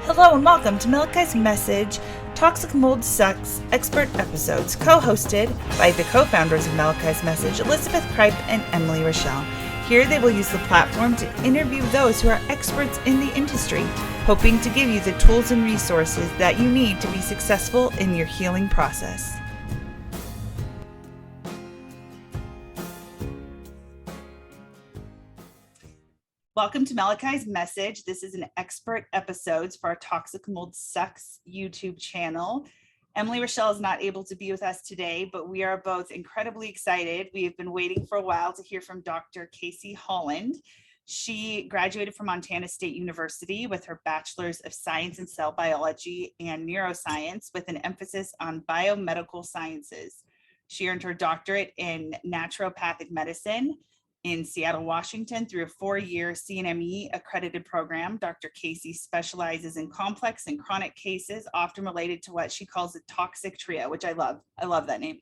Hello and welcome to Malachi's Message, Toxic Mold Sucks expert episodes, co-hosted by the co-founders of Malachi's Message, Elizabeth Kripe and Emily Rochelle. Here they will use the platform to interview those who are experts in the industry, hoping to give you the tools and resources that you need to be successful in your healing process. Welcome to Malachi's Message. This is an expert episodes for our Toxic Mold Sucks YouTube channel. Emily Rochelle is not able to be with us today, but we are both incredibly excited. We have been waiting for a while to hear from Dr. Kasey Holland. She graduated from Montana State University with her Bachelor's of Science in Cell Biology and Neuroscience with an emphasis on biomedical sciences. She earned her doctorate in naturopathic medicine in Seattle, Washington, through a 4-year CNME accredited program. Dr. Kasey specializes in complex and chronic cases, often related to what she calls the toxic trio, which I love. I love that name.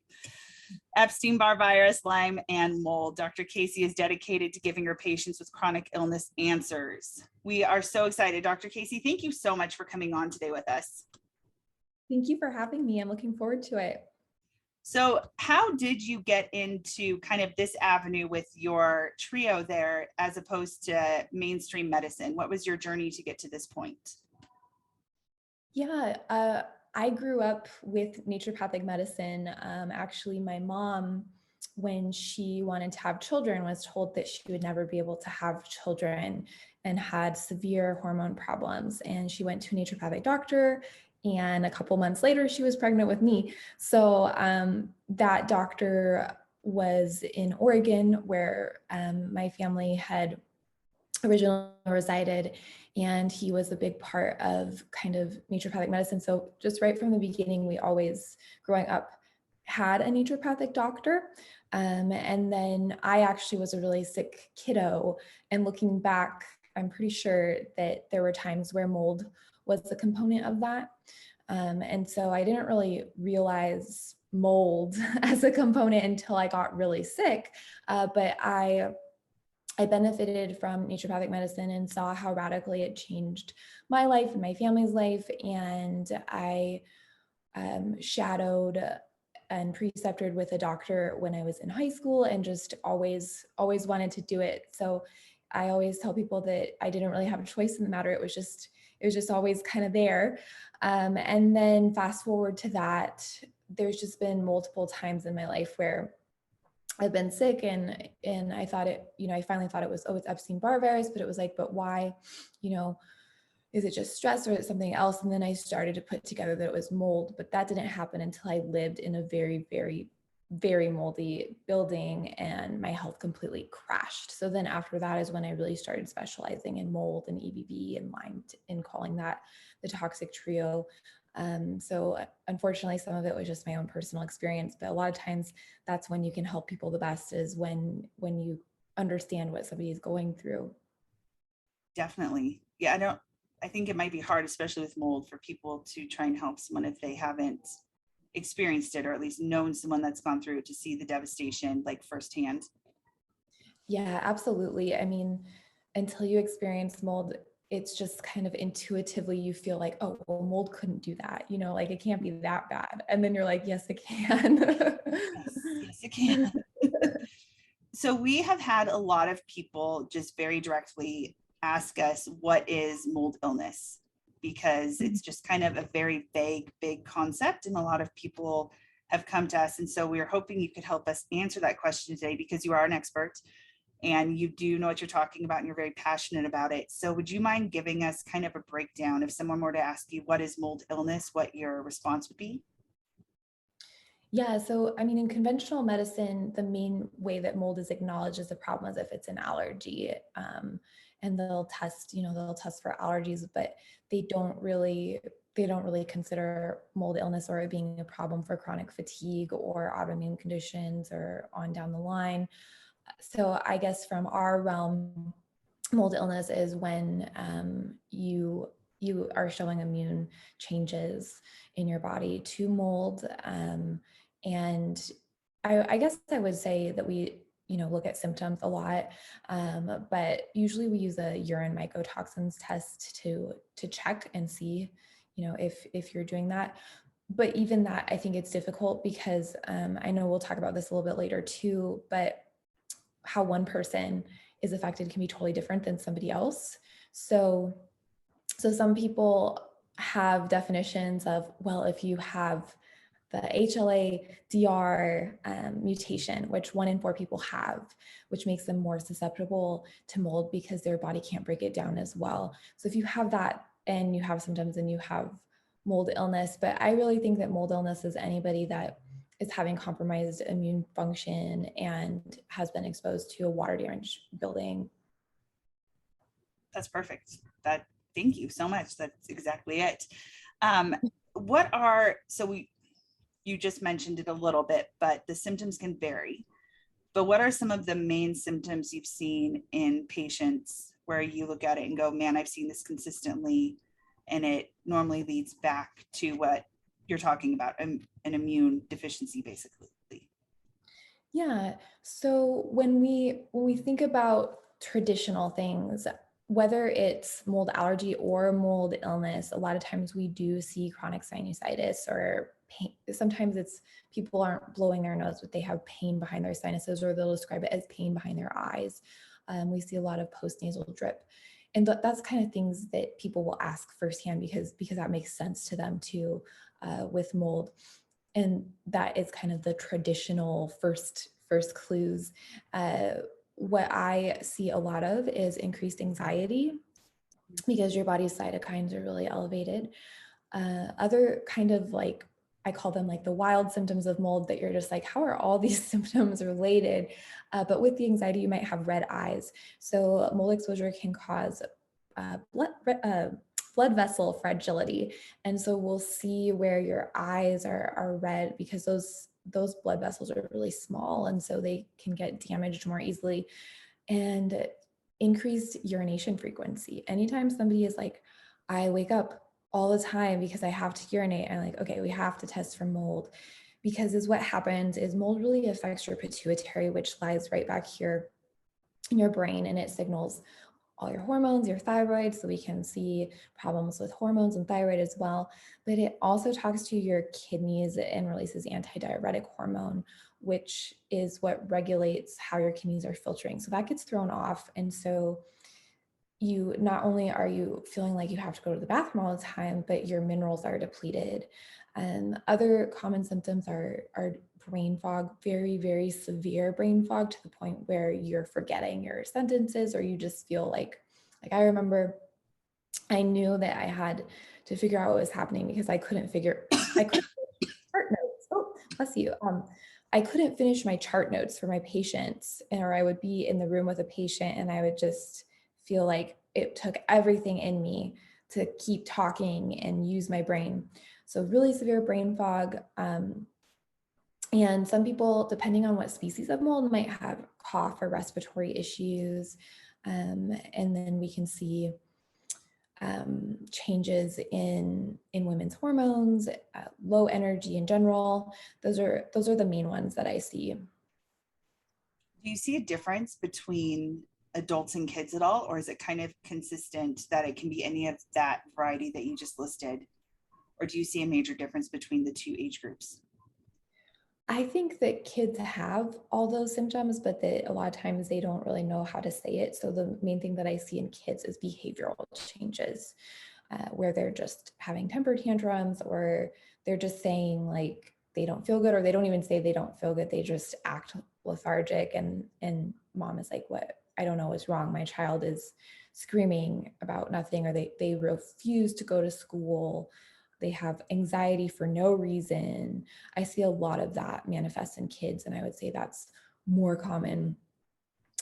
Epstein-Barr virus, Lyme, and mold. Dr. Kasey is dedicated to giving her patients with chronic illness answers. We are so excited. Dr. Kasey, thank you so much for coming on today with us. Thank you for having me. I'm looking forward to it. So how did you get into kind of this avenue with your trio there as opposed to mainstream medicine? What was your journey to get to this point? Yeah, I grew up with naturopathic medicine. Actually, my mom, when she wanted to have children, was told that she would never be able to have children and had severe hormone problems. And she went to a naturopathic doctor, and a couple months later, she was pregnant with me. So that doctor was in Oregon, where my family had originally resided, and he was a big part of kind of naturopathic medicine. So just right from the beginning, we always, growing up, had a naturopathic doctor. And then I actually was a really sick kiddo. And looking back, I'm pretty sure that there were times where mold was a component of that. And so I didn't really realize mold as a component until I got really sick. But I benefited from naturopathic medicine and saw how radically it changed my life and my family's life. And I shadowed and precepted with a doctor when I was in high school, and just always wanted to do it. So I always tell people that I didn't really have a choice in the matter. It was just always kind of there. And then fast forward to that, there's just been multiple times in my life where I've been sick, and I thought it, I finally thought it was, it's Epstein-Barr virus, but it was like, but why, is it just stress or is it something else? And then I started to put together that it was mold, but that didn't happen until I lived in a very, very, very moldy building, and my health completely crashed. So then after that is when I really started specializing in mold and EBV and Lyme, and calling that the toxic trio. So unfortunately, some of it was just my own personal experience, but a lot of times that's when you can help people the best, is when you understand what somebody is going through. Definitely. Yeah, I think it might be hard, especially with mold, for people to try and help someone if they haven't experienced it, or at least known someone that's gone through it, to see the devastation like firsthand. Yeah, absolutely. I mean, until you experience mold, it's just kind of intuitively you feel like, oh, well, mold couldn't do that. Like it can't be that bad. And then you're like, yes, it can. Yes, it can. So we have had a lot of people just very directly ask us, what is mold illness? Because it's just kind of a very vague, big concept, and a lot of people have come to us. And so we are hoping you could help us answer that question today, because you are an expert and you do know what you're talking about and you're very passionate about it. So would you mind giving us kind of a breakdown? If someone were to ask you, what is mold illness, what your response would be? Yeah, so I mean, in conventional medicine, the main way that mold is acknowledged as a problem is if it's an allergy. And they'll test for allergies, but they don't really consider mold illness or it being a problem for chronic fatigue or autoimmune conditions or on down the line. So I guess from our realm, mold illness is when you are showing immune changes in your body to mold. And I guess I would say that we look at symptoms a lot. But usually we use a urine mycotoxins test to check and see, if you're doing that. But even that, I think it's difficult because I know we'll talk about this a little bit later too, but how one person is affected can be totally different than somebody else. So some people have definitions of, well, if you have the HLA-DR mutation, which 1 in 4 people have, which makes them more susceptible to mold because their body can't break it down as well. So if you have that and you have symptoms and you have mold illness, but I really think that mold illness is anybody that is having compromised immune function and has been exposed to a water damaged building. That's perfect. Thank you so much. That's exactly it. You just mentioned it a little bit, but the symptoms can vary. But what are some of the main symptoms you've seen in patients where you look at it and go, man, I've seen this consistently, and it normally leads back to what you're talking about, an immune deficiency, basically? Yeah. So when we think about traditional things, whether it's mold allergy or mold illness, a lot of times we do see chronic sinusitis or pain. Sometimes it's people aren't blowing their nose, but they have pain behind their sinuses, or they'll describe it as pain behind their eyes. We see a lot of postnasal drip. And that's kind of things that people will ask firsthand because that makes sense to them too, with mold. And that is kind of the traditional first clues. What I see a lot of is increased anxiety because your body's cytokines are really elevated. Other kind of like, I call them like the wild symptoms of mold that you're just like, how are all these symptoms related? But with the anxiety, you might have red eyes. So mold exposure can cause blood vessel fragility. And so we'll see where your eyes are red because those blood vessels are really small. And so they can get damaged more easily. And increased urination frequency. Anytime somebody is like, I wake up all the time because I have to urinate, I'm like, okay, we have to test for mold. Because is what happens is mold really affects your pituitary, which lies right back here in your brain, and it signals all your hormones, your thyroid, so we can see problems with hormones and thyroid as well. But it also talks to your kidneys and releases antidiuretic hormone, which is what regulates how your kidneys are filtering. So that gets thrown off. And so you not only are you feeling like you have to go to the bathroom all the time, but your minerals are depleted. And other common symptoms are brain fog, very, very severe brain fog to the point where you're forgetting your sentences, or you just feel like I remember I knew that I had to figure out what was happening because I couldn't chart notes. Oh, bless you. I couldn't finish my chart notes for my patients, or I would be in the room with a patient and I would just feel like it took everything in me to keep talking and use my brain. So really severe brain fog. And some people, depending on what species of mold, might have cough or respiratory issues. And then we can see changes in women's hormones, low energy in general. Those are the main ones that I see. Do you see a difference between adults and kids at all, or is it kind of consistent that it can be any of that variety that you just listed? Or do you see a major difference between the two age groups? I think that kids have all those symptoms, but that a lot of times they don't really know how to say it. So the main thing that I see in kids is behavioral changes, where they're just having temper tantrums, or they're just saying like they don't feel good, or they don't even say they don't feel good. They just act lethargic, and mom is like, what? I don't know what's wrong. My child is screaming about nothing, or they refuse to go to school. They have anxiety for no reason. I see a lot of that manifest in kids, and I would say that's more common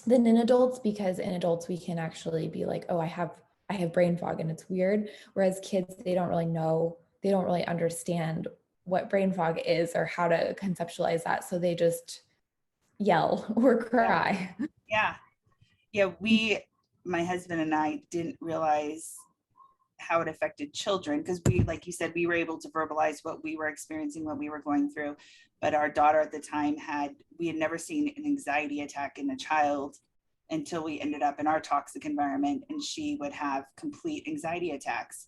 than in adults, because in adults we can actually be like, oh, I have brain fog, and it's weird. Whereas kids, they don't really know, they don't really understand what brain fog is or how to conceptualize that. So they just yell or cry. Yeah. My husband and I didn't realize how it affected children, because we, like you said, we were able to verbalize what we were experiencing, what we were going through. But our daughter at the time we had never seen an anxiety attack in a child until we ended up in our toxic environment, and she would have complete anxiety attacks.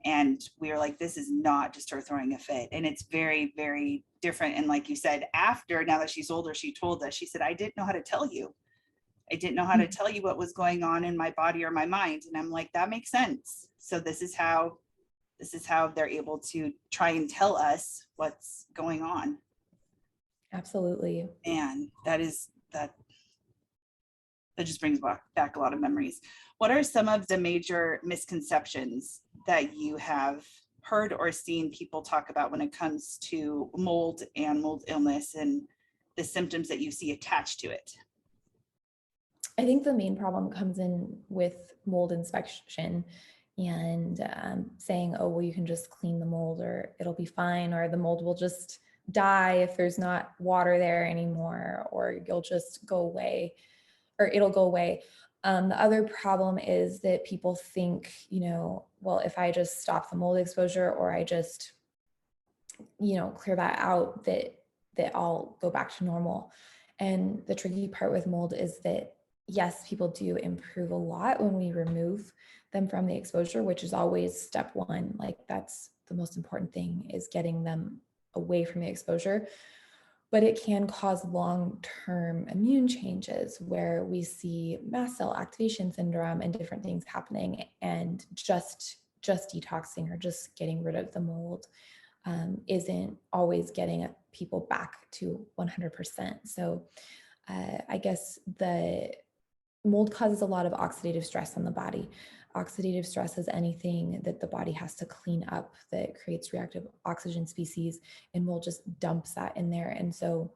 And we were like, this is not just her throwing a fit. And it's very, very different. And like you said, after, now that she's older, she told us, she said, I didn't know how to tell you. I didn't know how to tell you what was going on in my body or my mind. And I'm like, that makes sense. So this is how they're able to try and tell us what's going on. Absolutely. And that just brings back a lot of memories. What are some of the major misconceptions that you have heard or seen people talk about when it comes to mold and mold illness and the symptoms that you see attached to it? I think the main problem comes in with mold inspection and saying, oh, well, you can just clean the mold or it'll be fine, or the mold will just die if there's not water there anymore, or you'll just go away, or it'll go away. The other problem is that people think, well, if I just stop the mold exposure or I just, clear that out, that I'll go back to normal. And the tricky part with mold is that, yes, people do improve a lot when we remove them from the exposure, which is always step one. Like, that's the most important thing, is getting them away from the exposure. But it can cause long-term immune changes where we see mast cell activation syndrome and different things happening, and just detoxing or just getting rid of the mold isn't always getting people back to 100%. So I guess the mold causes a lot of oxidative stress on the body. Oxidative stress is anything that the body has to clean up that creates reactive oxygen species, and mold just dumps that in there. And so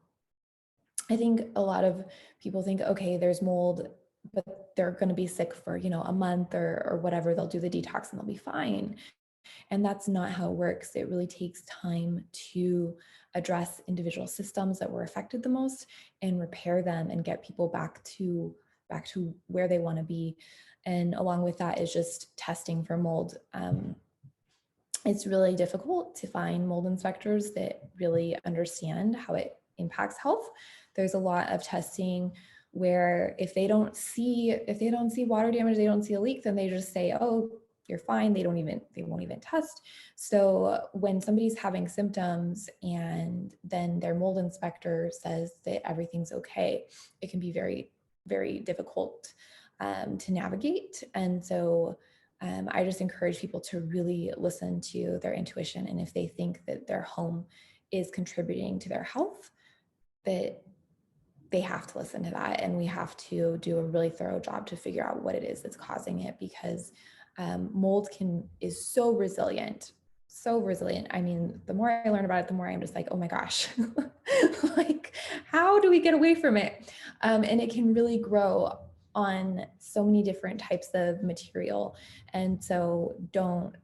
I think a lot of people think, okay, there's mold, but they're going to be sick for, a month or whatever. They'll do the detox and they'll be fine. And that's not how it works. It really takes time to address individual systems that were affected the most and repair them and get people back to where they want to be. And along with that is just testing for mold. It's really difficult to find mold inspectors that really understand how it impacts health. There's a lot of testing where if they don't see water damage, they don't see a leak, then they just say, oh, you're fine. They won't even test. So when somebody's having symptoms and then their mold inspector says that everything's okay, it can be very, very difficult to navigate. And so I just encourage people to really listen to their intuition. And if they think that their home is contributing to their health, that they have to listen to that. And we have to do a really thorough job to figure out what it is that's causing it, because mold is so resilient. I mean, the more I learn about it, the more I'm just like, oh my gosh, like, how do we get away from it? And it can really grow on so many different types of material. And so don't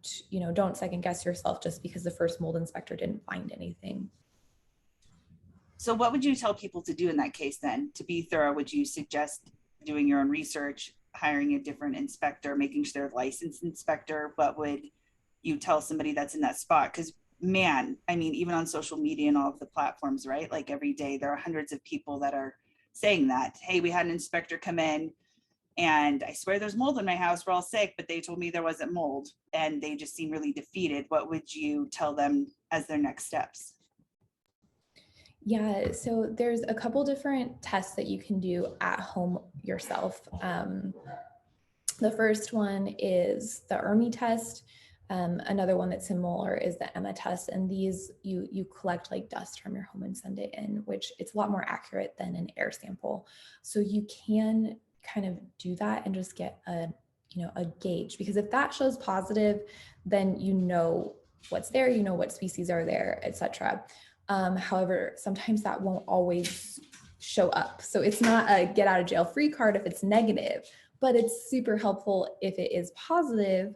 second guess yourself just because the first mold inspector didn't find anything. So what would you tell people to do in that case then? To be thorough, would you suggest doing your own research, hiring a different inspector, making sure they're a licensed inspector? What would you tell somebody that's in that spot? Because man, I mean, even on social media and all of the platforms, right? Like every day there are hundreds of people that are saying that, hey, we had an inspector come in and I swear there's mold in my house, we're all sick, but they told me there wasn't mold, and they just seem really defeated. What would you tell them as their next steps? Yeah, so there's a couple different tests that you can do at home yourself. The first one is the ERMI test. Another one that's similar is the EMA test. And these, you collect like dust from your home and send it in, which it's a lot more accurate than an air sample. So you can kind of do that and just get a gauge, because if that shows positive, then you know what's there, you know what species are there, etc. However, sometimes that won't always show up. So it's not a get out of jail free card if it's negative, but it's super helpful if it is positive.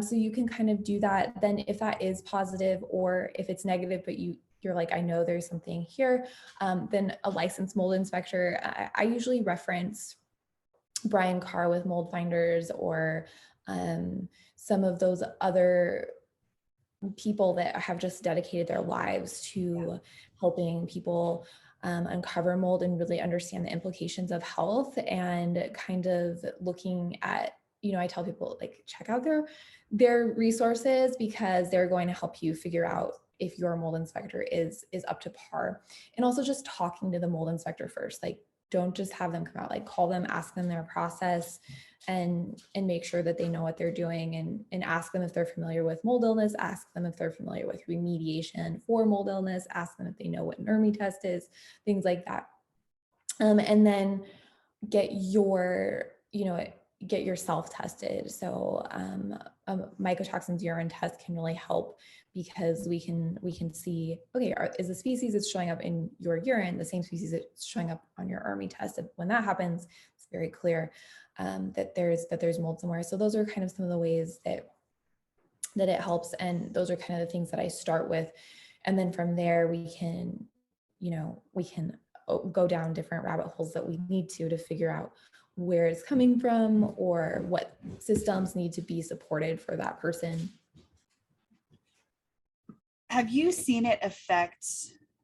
So you can kind of do that. Then if that is positive, or if it's negative, but you're like, I know there's something here, then a licensed mold inspector. I usually reference Brian Carr with Mold Finders, or some of those other people that have just dedicated their lives to helping people uncover mold and really understand the implications of health, and kind of looking at, I tell people, like, check out their resources, because they're going to help you figure out if your mold inspector is up to par. And also just talking to the mold inspector first, like, don't just have them come out, like, call them, ask them their process, and make sure that they know what they're doing, and ask them if they're familiar with mold illness, ask them if they're familiar with remediation for mold illness, ask them if they know what an ERMI test is, things like that. And then get yourself tested. So a mycotoxins urine test can really help, because we can see, okay, is the species that's showing up in your urine the same species that's showing up on your ERMI test? When that happens, it's very clear that there's mold somewhere. So those are kind of some of the ways that it helps, and those are kind of the things that I start with. And then from there, we can go down different rabbit holes that we need to figure out where it's coming from, or what systems need to be supported for that person. Have you seen it affect,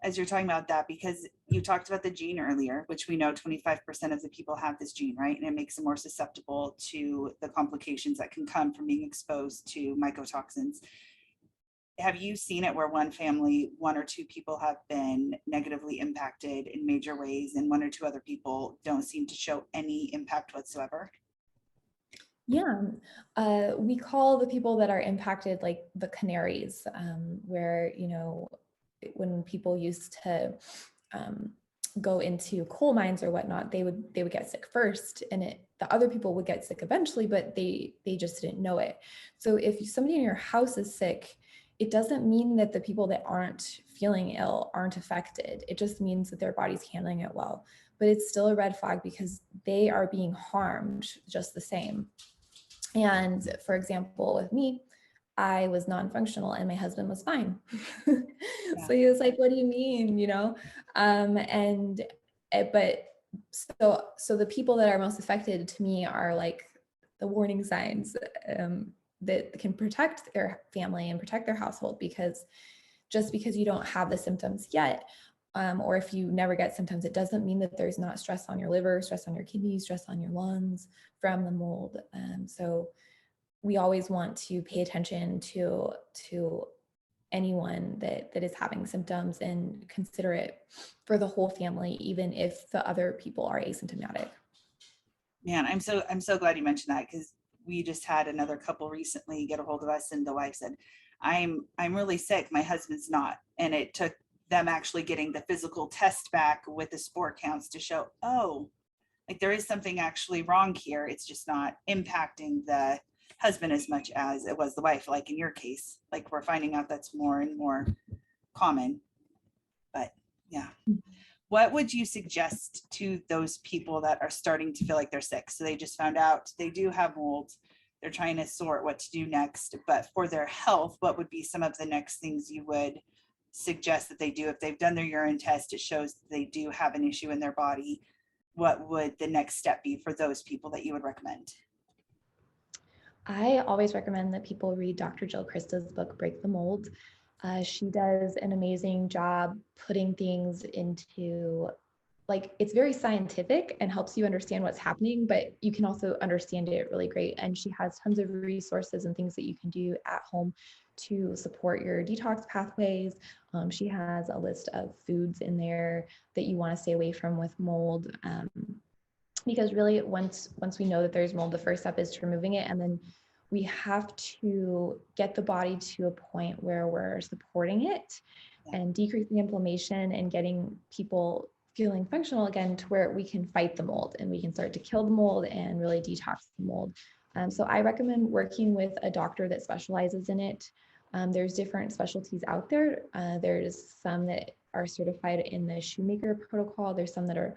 as you're talking about that, because you talked about the gene earlier, which we know 25% of the people have this gene, right? And it makes them more susceptible to the complications that can come from being exposed to mycotoxins. Have you seen it where one family, one or two people have been negatively impacted in major ways, and one or two other people don't seem to show any impact whatsoever? Yeah, we call the people that are impacted like the canaries, where, when people used to go into coal mines or whatnot, they would get sick first, and the other people would get sick eventually, but they just didn't know it. So if somebody in your house is sick, it doesn't mean that the people that aren't feeling ill aren't affected. It just means that their body's handling it well. But it's still a red flag, because they are being harmed just the same. And for example, with me, I was non-functional and my husband was fine. Yeah. So he was like, what do you mean? But so the people that are most affected to me are like the warning signs that can protect their family and protect their household, because just because you don't have the symptoms yet, or if you never get symptoms, it doesn't mean that there's not stress on your liver, stress on your kidneys, stress on your lungs from the mold. So we always want to pay attention to anyone that is having symptoms, and consider it for the whole family, even if the other people are asymptomatic. Man, I'm so glad you mentioned that, because we just had another couple recently get a hold of us, and the wife said, I'm really sick, my husband's not. And it took them actually getting the physical test back with the spore counts to show, oh, like there is something actually wrong here. It's just not impacting the husband as much as it was the wife. Like in your case, like we're finding out that's more and more common. But yeah. What would you suggest to those people that are starting to feel like they're sick? So they just found out they do have mold. They're trying to sort what to do next. But for their health, what would be some of the next things you would suggest that they do? If they've done their urine test, it shows that they do have an issue in their body. What would the next step be for those people that you would recommend? I always recommend that people read Dr. Jill Krista's book, Break the Mold. She does an amazing job putting things into, like, it's very scientific and helps you understand what's happening, but you can also understand it really great. And she has tons of resources and things that you can do at home to support your detox pathways. She has a list of foods in there that you want to stay away from with mold. Because really, once we know that there's mold, the first step is to removing it, and then we have to get the body to a point where we're supporting it and decreasing inflammation and getting people feeling functional again, to where we can fight the mold and we can start to kill the mold and really detox the mold. So I recommend working with a doctor that specializes in it. There's different specialties out there. There's some that are certified in the shoemaker protocol. There's some that are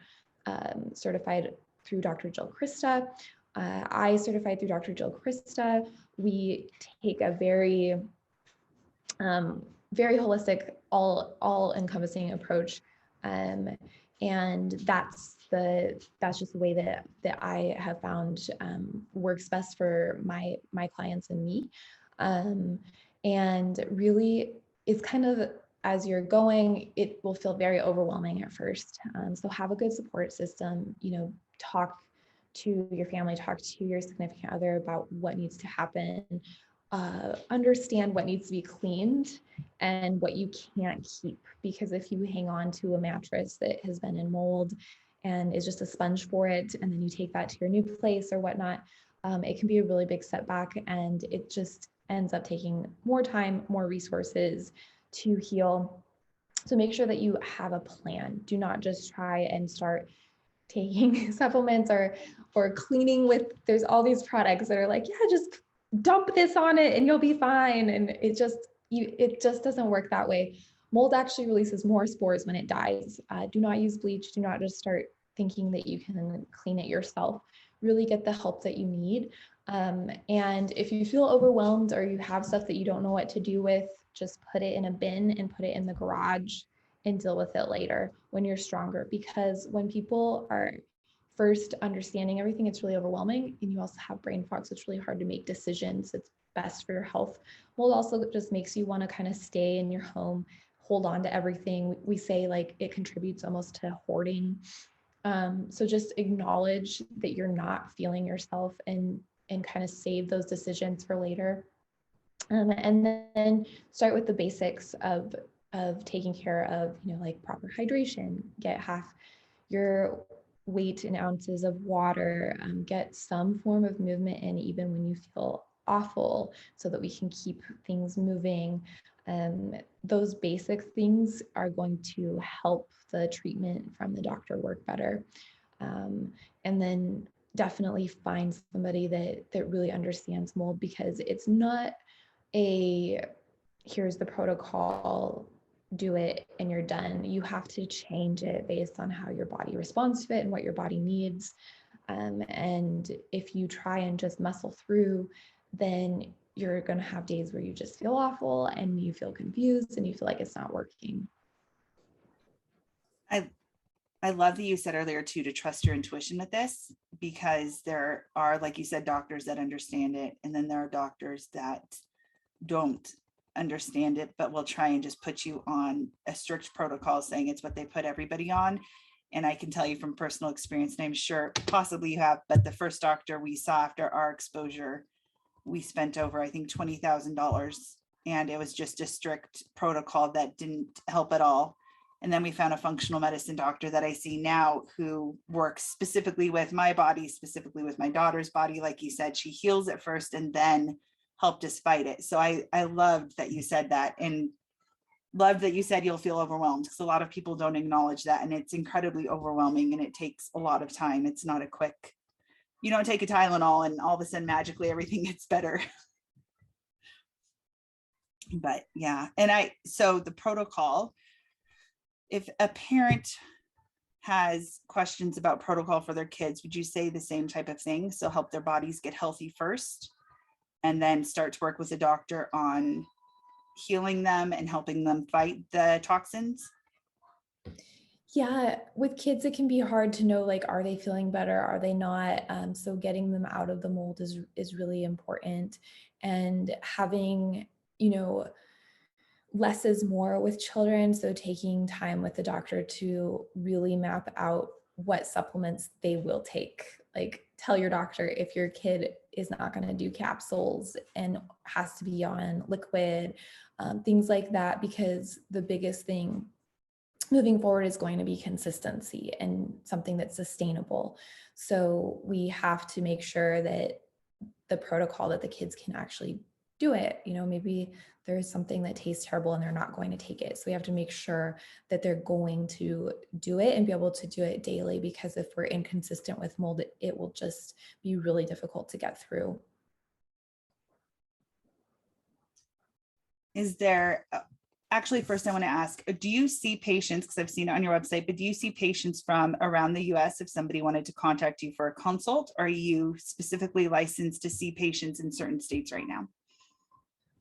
certified through Dr. Jill Krista. I certified through Dr. Jill Krista. We take a very, very holistic, all encompassing approach. And that's that's just the way that I have found works best for my clients and me. And really, it's kind of, as you're going, it will feel very overwhelming at first. So have a good support system, talk to your family, talk to your significant other about what needs to happen, understand what needs to be cleaned and what you can't keep. Because if you hang on to a mattress that has been in mold and is just a sponge for it, and then you take that to your new place or whatnot, it can be a really big setback, and it just ends up taking more time, more resources to heal. So make sure that you have a plan. Do not just try and start taking supplements or cleaning with, there's all these products that are like, yeah, just dump this on it and you'll be fine. And it just doesn't work that way. Mold actually releases more spores when it dies. Do not use bleach. Do not just start thinking that you can clean it yourself. Really get the help that you need. And if you feel overwhelmed or you have stuff that you don't know what to do with, just put it in a bin and put it in the garage and deal with it later when you're stronger. Because when people are first understanding everything, it's really overwhelming. And you also have brain fog, so it's really hard to make decisions. It's best for your health. Mold also just makes you want to kind of stay in your home, hold on to everything. We say like it contributes almost to hoarding. So just acknowledge that you're not feeling yourself and kind of save those decisions for later. And then start with the basics of taking care of, like proper hydration, get half your weight in ounces of water, get some form of movement in even when you feel awful so that we can keep things moving. Those basic things are going to help the treatment from the doctor work better. And then definitely find somebody that really understands mold, because it's not here's the protocol, do it and you're done. You have to change it based on how your body responds to it and what your body needs. And if you try and just muscle through, then you're going to have days where you just feel awful and you feel confused and you feel like it's not working. I love that you said earlier too, to trust your intuition with this, because there are, like you said, doctors that understand it. And then there are doctors that don't understand it, but will try and just put you on a strict protocol saying it's what they put everybody on. And I can tell you from personal experience, and I'm sure possibly you have, but the first doctor we saw after our exposure, we spent over, I think, $20,000. And it was just a strict protocol that didn't help at all. And then we found a functional medicine doctor that I see now who works specifically with my body, specifically with my daughter's body. Like you said, she heals it first and then helped us fight it. So I loved that you said that, and loved that you said you'll feel overwhelmed, because a lot of people don't acknowledge that, and it's incredibly overwhelming and it takes a lot of time. It's not a quick, you don't take a Tylenol and all of a sudden magically everything gets better. But yeah, so the protocol, if a parent has questions about protocol for their kids, would you say the same type of thing? So help their bodies get healthy first, and then start to work with a doctor on healing them and helping them fight the toxins? Yeah, with kids, it can be hard to know, like, are they feeling better? Are they not? So getting them out of the mold is really important. And having, less is more with children. So taking time with the doctor to really map out what supplements they will take. Like, tell your doctor if your kid is not going to do capsules and has to be on liquid, things like that, because the biggest thing moving forward is going to be consistency and something that's sustainable. So we have to make sure that the protocol, that the kids can actually do it. Maybe there's something that tastes terrible and they're not going to take it. So we have to make sure that they're going to do it and be able to do it daily, because if we're inconsistent with mold, it will just be really difficult to get through. Is there, actually, first I want to ask, do you see patients, because I've seen it on your website, but do you see patients from around the US if somebody wanted to contact you for a consult? Or are you specifically licensed to see patients in certain states right now?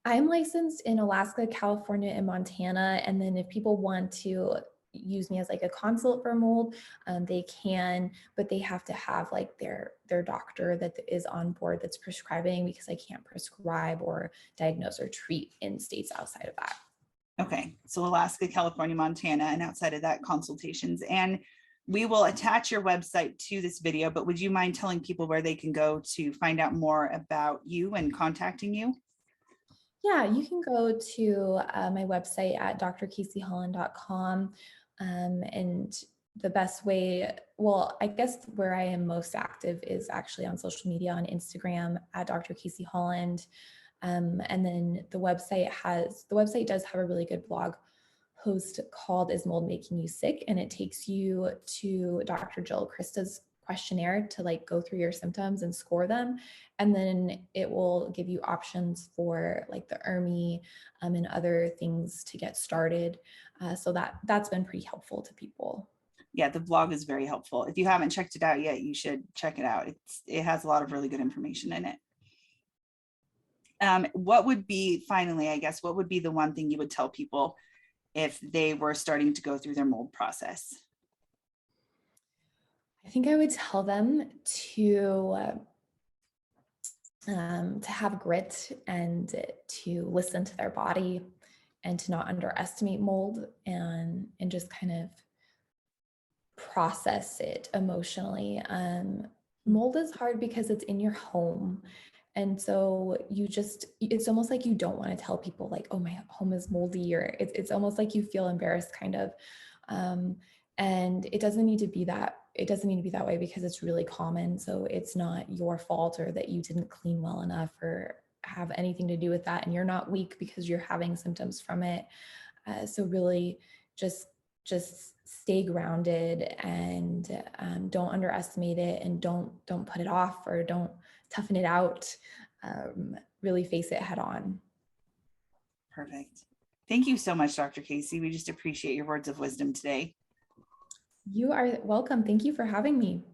I'm licensed in Alaska, California, and Montana. And then if people want to, use me as like a consult for mold, they can, but they have to have like their doctor that is on board that's prescribing, because I can't prescribe or diagnose or treat in states outside of that. Okay, so Alaska, California, Montana, and outside of that, consultations. And we will attach your website to this video, but would you mind telling people where they can go to find out more about you and contacting you? Yeah, you can go to my website at drkaseyholland.com. And the best way, well, I guess where I am most active is actually on social media, on Instagram at Dr. Kasey Holland. And then the website does have a really good blog post called "Is Mold Making You Sick?" And it takes you to Dr. Jill Krista's questionnaire to like go through your symptoms and score them. And then it will give you options for like the ERMI and other things to get started. So that's been pretty helpful to people. Yeah, the blog is very helpful. If you haven't checked it out yet, you should check it out. It has a lot of really good information in it. What would be, finally, I guess, what would be the one thing you would tell people if they were starting to go through their mold process? I think I would tell them to have grit and to listen to their body and to not underestimate mold, and just kind of process it emotionally. Mold is hard because it's in your home. And so it's almost like you don't want to tell people like, oh, my home is moldy, or it's almost like you feel embarrassed kind of. And it doesn't need to be that way, because it's really common. So it's not your fault, or that you didn't clean well enough, or have anything to do with that. And you're not weak because you're having symptoms from it. So really just stay grounded, and don't underestimate it, and don't put it off, or don't toughen it out. Really face it head on. Perfect. Thank you so much, Dr. Kasey. We just appreciate your words of wisdom today. You are welcome. Thank you for having me.